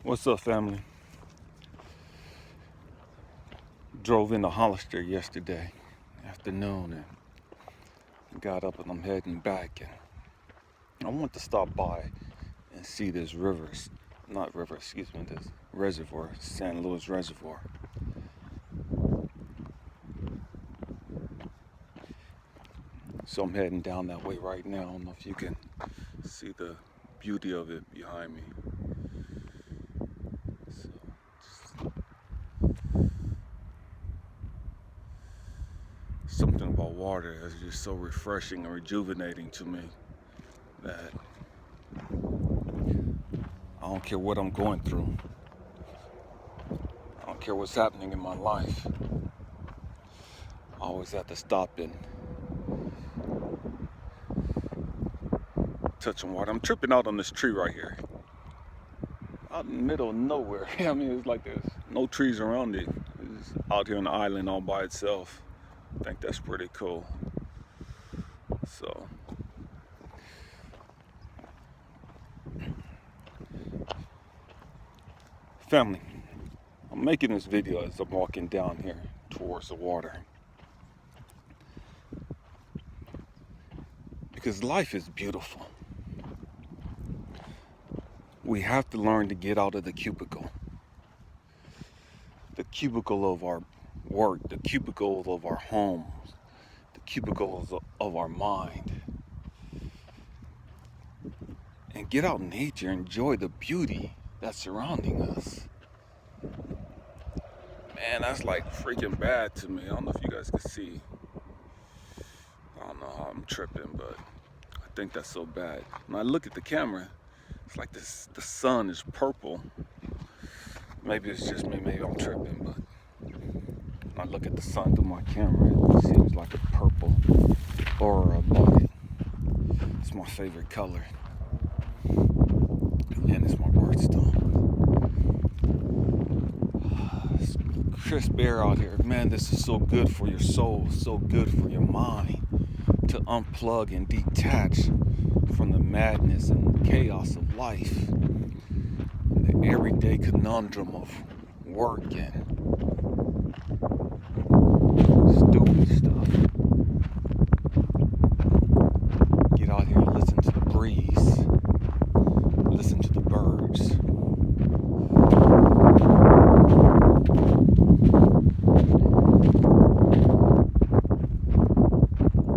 What's up, family? Drove into Hollister yesterday afternoon and got up and I'm heading back. And I want to stop by and see this this reservoir, San Luis Reservoir. So I'm heading down that way right now. I don't know if you can see the beauty of it behind me. Something about water is just so refreshing and rejuvenating to me that I don't care what I'm going through. I don't care what's happening in my life. I always have to stop and touch some water. I'm tripping out on this tree right here. Out in the middle of nowhere. I mean, it's like there's no trees around it. It's out here on the island all by itself. I think that's pretty cool. So, family, I'm making this video as I'm walking down here towards the water. Because life is beautiful. We have to learn to get out of the cubicle of our work, the cubicle of our homes, the cubicles of our mind, and get out in nature, enjoy the beauty that's surrounding us. Man, that's like freaking bad to me. I don't know if you guys can see. I don't know how I'm tripping, but I think that's so bad. When I look at the camera, it's like the sun is purple. Maybe it's just me, maybe I'm tripping, but when I look at the sun through my camera, it seems like a purple aura about it. It's my favorite color. And it's my birthstone. It's crisp air out here. Man, this is so good for your soul, so good for your mind to unplug and detach from the madness and chaos of life, the everyday conundrum of work and stupid stuff. Get out here and listen to the breeze, listen to the birds.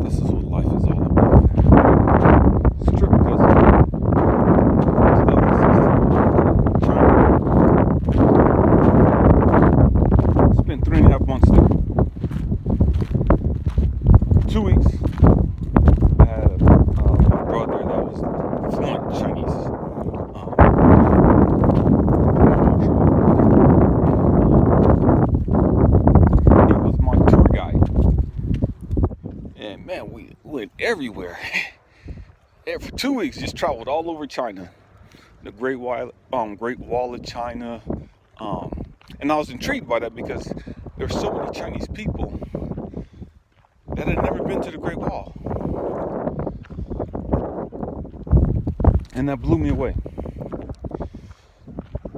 This is what life is all about. It's true because 2016, China. Spent 3.5 months there. 2 weeks. I had my brother that was fluent Chinese. He was my tour guide. And man, we went everywhere. And for 2 weeks, just traveled all over China, the Great Wall of China, and I was intrigued by that because there's so many Chinese people that had never been to the Great Wall, and that blew me away.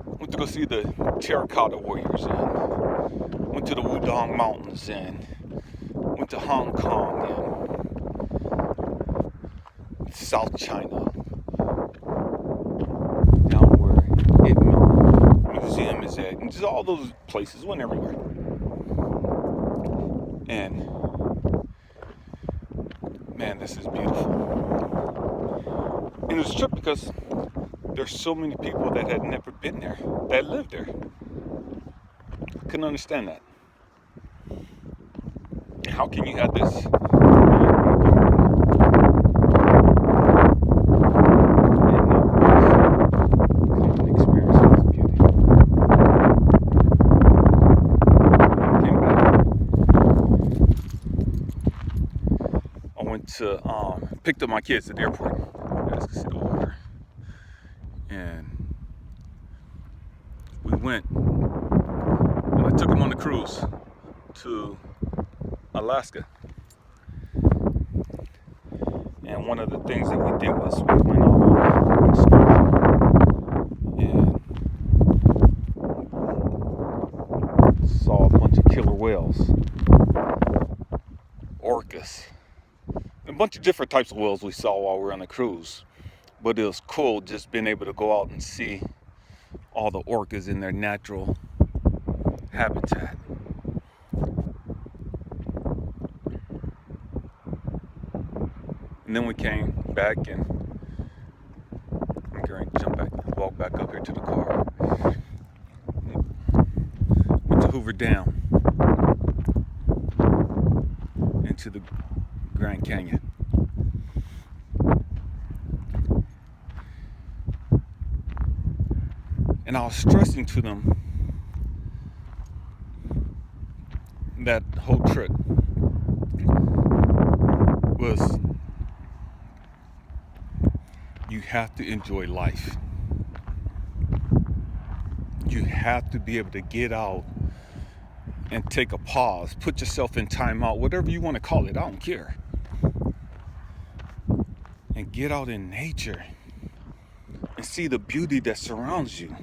Went to go see the Terracotta Warriors, and went to the Wudong Mountains, and went to Hong Kong and South China, down where Ip Museum is at, and just all those places. Went everywhere. And man, this is beautiful. And it was a trip because there's so many people that had never been there, that lived there. I couldn't understand that. How can you have this? Picked up my kids at the airport. You guys can see the water. And we went, and I took them on the cruise to Alaska. And one of the things that we did was we went on an excursion. And whales, orcas, a bunch of different types of whales we saw while we were on the cruise. But it was cool just being able to go out and see all the orcas in their natural habitat. And then we came back, and I'm going to jump back, walk back up here to the car. Went to Hoover Dam, into the Grand Canyon. And I was stressing to them that whole trip was, you have to enjoy life. You have to be able to get out and take a pause, put yourself in timeout, whatever you want to call it, I don't care. And get out in nature and see the beauty that surrounds you.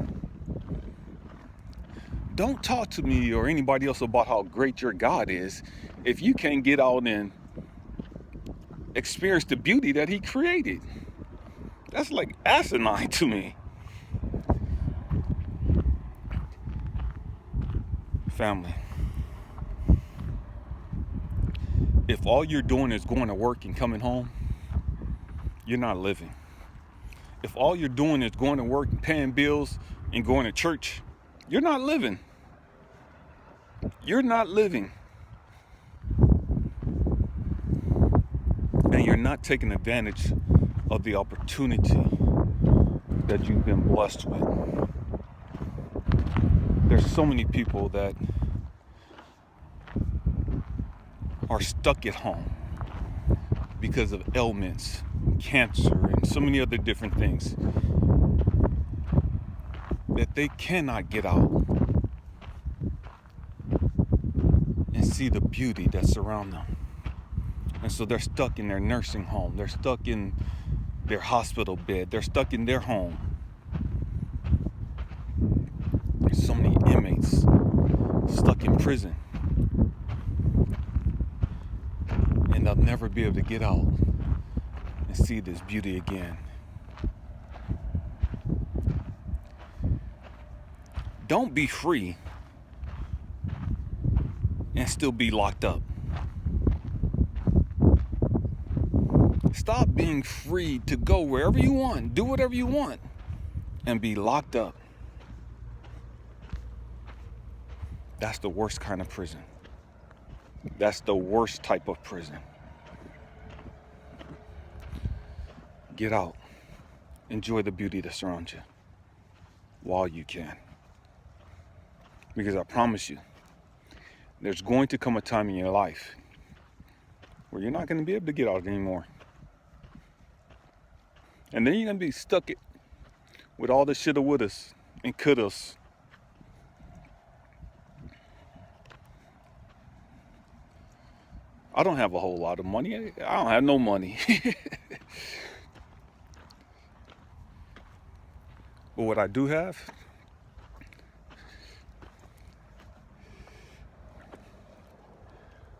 Don't talk to me or anybody else about how great your God is if you can't get out and experience the beauty that He created. That's like asinine to me. Family, if all you're doing is going to work and coming home, you're not living. If all you're doing is going to work and paying bills and going to church, you're not living. You're not living. And you're not taking advantage of the opportunity that you've been blessed with. There's so many people that are stuck at home because of ailments, cancer, and so many other different things, that they cannot get out and see the beauty that surrounds them. And so they're stuck in their nursing home, they're stuck in their hospital bed, they're stuck in their home. There's so many inmates stuck in prison, and they'll never be able to get out and see this beauty again. Don't be free and still be locked up. Stop being free to go wherever you want, do whatever you want, and be locked up. That's the worst kind of prison. That's the worst type of prison. Get out. Enjoy the beauty that surrounds you while you can. Because I promise you, there's going to come a time in your life where you're not going to be able to get out anymore. And then you're going to be stuck with all the shoulda, wouldas, and couldas. I don't have a whole lot of money. I don't have no money. But what I do have,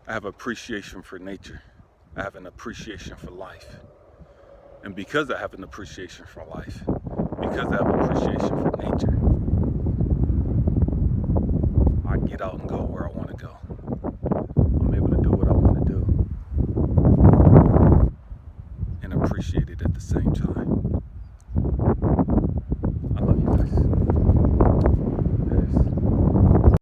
I have appreciation for nature. I have an appreciation for life. And because I have an appreciation for life, because I have appreciation for nature, I get out and go where I want to go. I'm able to do what I want to do and appreciate it at the same time.